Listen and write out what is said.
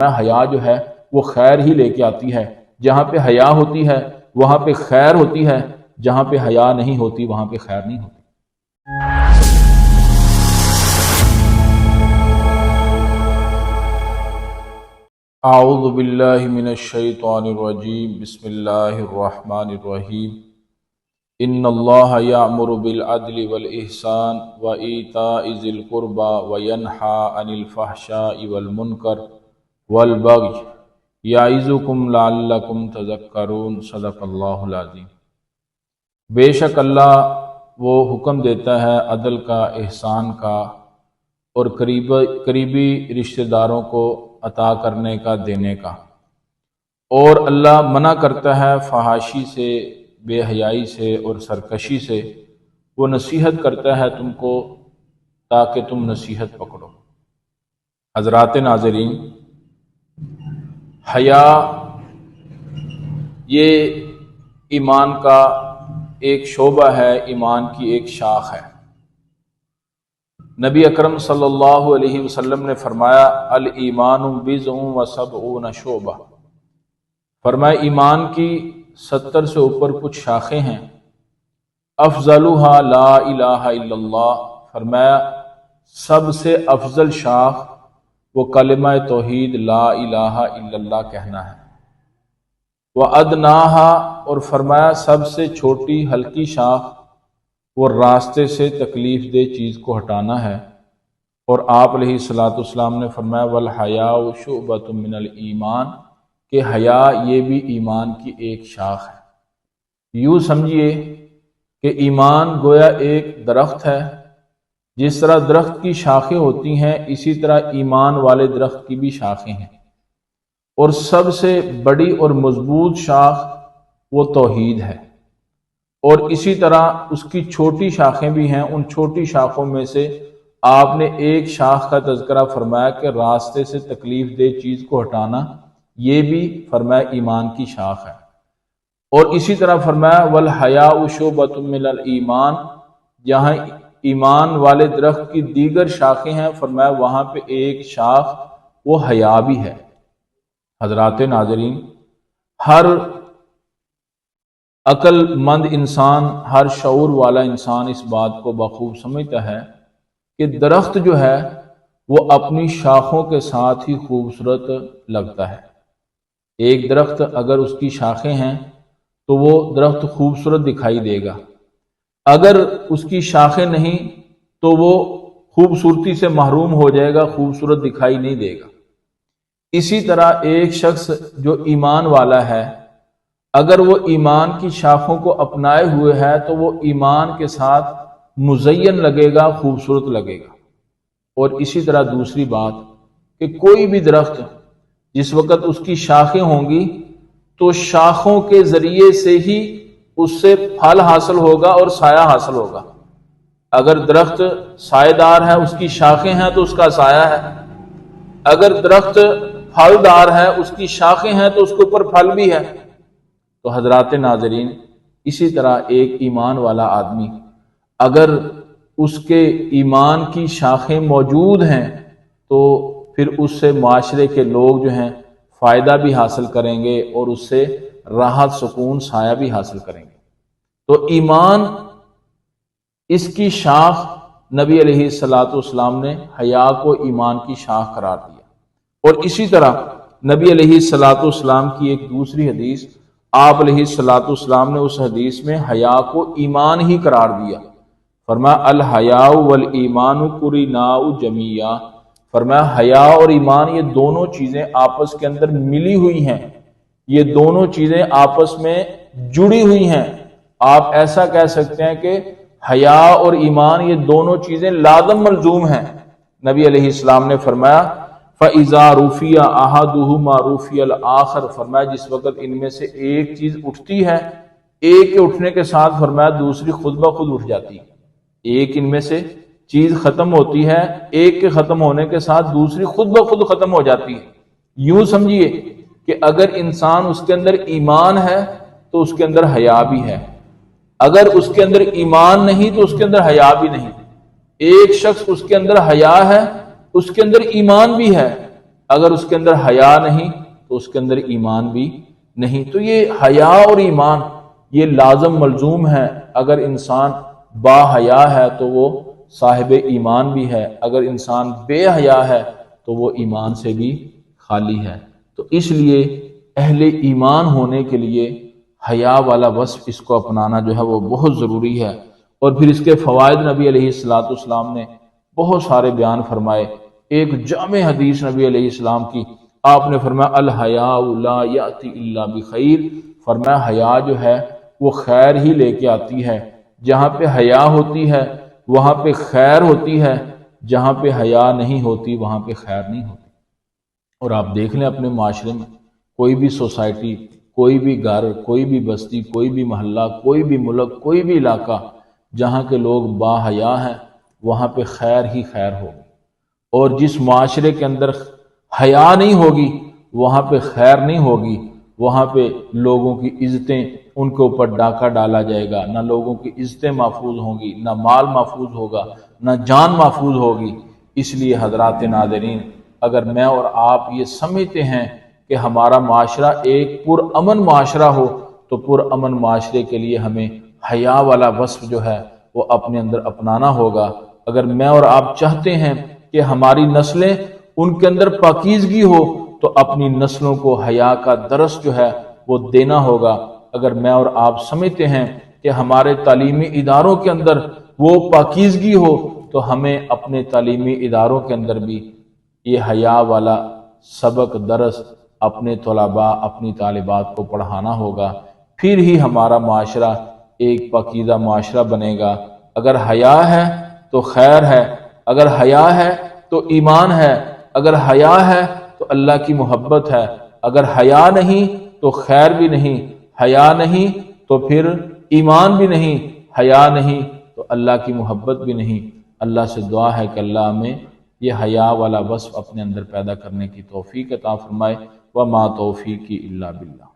حیا جو ہے وہ خیر ہی لے کے آتی ہے۔ جہاں پہ حیا ہوتی ہے وہاں پہ خیر ہوتی ہے، جہاں پہ حیا نہیں ہوتی وہاں پہ خیر نہیں ہوتی۔ اعوذ باللہ من الشیطان الرجیم، بسم اللہ الرحمن الرحیم۔ ان اللہ یأمر بالعدل والاحسان وایتاء ذی القربى وینہی عن الفحشاء والمنکر والبغی یعظکم لعلکم تذکرون، صدق اللہ العظیم۔ بے شک اللہ وہ حکم دیتا ہے عدل کا، احسان کا، اور قریبی رشتہ داروں کو عطا کرنے کا، دینے کا، اور اللہ منع کرتا ہے فحاشی سے، بے حیائی سے اور سرکشی سے۔ وہ نصیحت کرتا ہے تم کو تاکہ تم نصیحت پکڑو۔ حضرات ناظرین، حیا یہ ایمان کا ایک شعبہ ہے، ایمان کی ایک شاخ ہے۔ نبی اکرم صلی اللہ علیہ وسلم نے فرمایا الایمان بضع و سبعون شعبہ، فرمایا ایمان کی 70 سے اوپر کچھ شاخیں ہیں۔ افضلها لا الہ الا اللہ، فرمایا سب سے افضل شاخ وہ کلمہ توحید لا الہ الا اللہ کہنا ہے۔ وَأَدْنَاهَا، اور فرمایا سب سے چھوٹی ہلکی شاخ وہ راستے سے تکلیف دہ چیز کو ہٹانا ہے۔ اور آپ علیہ الصلوۃ والسلام نے فرمایا وَالْحَيَاءُ شُعْبَةٌ مِّنَ الْإِيمَانِ، کہ حیا یہ بھی ایمان کی ایک شاخ ہے۔ یوں سمجھیے کہ ایمان گویا ایک درخت ہے، جس طرح درخت کی شاخیں ہوتی ہیں اسی طرح ایمان والے درخت کی بھی شاخیں ہیں، اور سب سے بڑی اور مضبوط شاخ وہ توحید ہے، اور اسی طرح اس کی چھوٹی شاخیں بھی ہیں۔ ان چھوٹی شاخوں میں سے آپ نے ایک شاخ کا تذکرہ فرمایا کہ راستے سے تکلیف دہ چیز کو ہٹانا، یہ بھی فرمایا ایمان کی شاخ ہے۔ اور اسی طرح فرمایا والحیاء شعبۃ من الایمان، جہاں ایمان والے درخت کی دیگر شاخیں ہیں فرمایا وہاں پہ ایک شاخ وہ حیا بھی ہے۔ حضرات ناظرین، ہر عقل مند انسان، ہر شعور والا انسان اس بات کو بخوب سمجھتا ہے کہ درخت جو ہے وہ اپنی شاخوں کے ساتھ ہی خوبصورت لگتا ہے۔ ایک درخت اگر اس کی شاخیں ہیں تو وہ درخت خوبصورت دکھائی دے گا، اگر اس کی شاخیں نہیں تو وہ خوبصورتی سے محروم ہو جائے گا، خوبصورت دکھائی نہیں دے گا۔ اسی طرح ایک شخص جو ایمان والا ہے، اگر وہ ایمان کی شاخوں کو اپنائے ہوئے ہے تو وہ ایمان کے ساتھ مزین لگے گا، خوبصورت لگے گا۔ اور اسی طرح دوسری بات کہ کوئی بھی درخت جس وقت اس کی شاخیں ہوں گی تو شاخوں کے ذریعے سے ہی اس سے پھل حاصل ہوگا اور سایہ حاصل ہوگا۔ اگر درخت سایہ دار ہے، اس کی شاخیں ہیں تو اس کا سایہ ہے، اگر درخت پھل دار ہے، اس کی شاخیں ہیں تو اس کے اوپر پھل بھی ہے۔ تو حضرات ناظرین، اسی طرح ایک ایمان والا آدمی اگر اس کے ایمان کی شاخیں موجود ہیں تو پھر اس سے معاشرے کے لوگ جو ہیں فائدہ بھی حاصل کریں گے اور اس سے راحت، سکون، سایہ بھی حاصل کریں گے۔ تو ایمان، اس کی شاخ نبی علیہ الصلوۃ والسلام نے حیا کو ایمان کی شاخ قرار دیا۔ اور اسی طرح نبی علیہ الصلوۃ والسلام کی ایک دوسری حدیث، آپ علیہ الصلوۃ والسلام نے اس حدیث میں حیا کو ایمان ہی قرار دیا۔ فرمایا الحیاء والایمان قریناء جمیعا، فرمایا حیا اور ایمان یہ دونوں چیزیں آپس کے اندر ملی ہوئی ہیں، یہ دونوں چیزیں آپس میں جڑی ہوئی ہیں۔ آپ ایسا کہہ سکتے ہیں کہ حیا اور ایمان یہ دونوں چیزیں لازم ملزوم ہیں۔ نبی علیہ السلام نے فرمایا فَإِذَا رُفِعَ أَحَدُهُمَا رُفِعَ الْآخَرُ، فرمایا جس وقت ان میں سے ایک چیز اٹھتی ہے، ایک کے اٹھنے کے ساتھ فرمایا دوسری خود بخود اٹھ جاتی ہے۔ ایک ان میں سے چیز ختم ہوتی ہے، ایک کے ختم ہونے کے ساتھ دوسری خود بخود ختم ہو جاتی ہے۔ یوں سمجھیے کہ اگر انسان اس کے اندر ایمان ہے تو اس کے اندر حیا بھی ہے، اگر اس کے اندر ایمان نہیں تو اس کے اندر حیا بھی نہیں۔ ایک شخص اس کے اندر حیا ہے، اس کے اندر ایمان بھی ہے، اگر اس کے اندر حیا نہیں تو اس کے اندر ایمان بھی نہیں۔ تو یہ حیا اور ایمان یہ لازم ملزوم ہے۔ اگر انسان با حیا ہے تو وہ صاحب ایمان بھی ہے، اگر انسان بے حیا ہے تو وہ ایمان سے بھی خالی ہے۔ تو اس لیے اہل ایمان ہونے کے لیے حیا والا وصف اس کو اپنانا جو ہے وہ بہت ضروری ہے۔ اور پھر اس کے فوائد نبی علیہ الصلوۃ والسلام نے بہت سارے بیان فرمائے۔ ایک جامع حدیث نبی علیہ السلام کی، آپ نے فرمایا الحیاء لا یاتی الا بخیر، فرمایا حیا جو ہے وہ خیر ہی لے کے آتی ہے۔ جہاں پہ حیا ہوتی ہے وہاں پہ خیر ہوتی ہے، جہاں پہ حیا نہیں ہوتی وہاں پہ خیر نہیں ہوتی۔ اور آپ دیکھ لیں اپنے معاشرے میں کوئی بھی سوسائٹی، کوئی بھی گھر، کوئی بھی بستی، کوئی بھی محلہ، کوئی بھی ملک، کوئی بھی علاقہ جہاں کے لوگ با حیا ہیں وہاں پہ خیر ہی خیر ہوگی، اور جس معاشرے کے اندر حیا نہیں ہوگی وہاں پہ خیر نہیں ہوگی، وہاں پہ لوگوں کی عزتیں ان کے اوپر ڈاکہ ڈالا جائے گا، نہ لوگوں کی عزتیں محفوظ ہوں گی، نہ مال محفوظ ہوگا، نہ جان محفوظ ہوگی۔ اس لیے حضرات ناظرین، اگر میں اور آپ یہ سمجھتے ہیں کہ ہمارا معاشرہ ایک پرامن معاشرہ ہو تو پرامن معاشرے کے لیے ہمیں حیا والا وصف جو ہے وہ اپنے اندر اپنانا ہوگا۔ اگر میں اور آپ چاہتے ہیں کہ ہماری نسلیں ان کے اندر پاکیزگی ہو تو اپنی نسلوں کو حیا کا درس جو ہے وہ دینا ہوگا۔ اگر میں اور آپ سمجھتے ہیں کہ ہمارے تعلیمی اداروں کے اندر وہ پاکیزگی ہو تو ہمیں اپنے تعلیمی اداروں کے اندر بھی یہ حیا والا سبق درس اپنے طلباء، اپنی طالبات کو پڑھانا ہوگا، پھر ہی ہمارا معاشرہ ایک پاکیزہ معاشرہ بنے گا۔ اگر حیا ہے تو خیر ہے، اگر حیا ہے تو ایمان ہے، اگر حیا ہے تو اللہ کی محبت ہے، اگر حیا نہیں تو خیر بھی نہیں، حیا نہیں تو پھر ایمان بھی نہیں، حیا نہیں تو اللہ کی محبت بھی نہیں۔ اللہ سے دعا ہے کہ اللہ ہمیں یہ حیا والا وصف اپنے اندر پیدا کرنے کی توفیق عطا فرمائے۔ وما توفیقی الا باللہ۔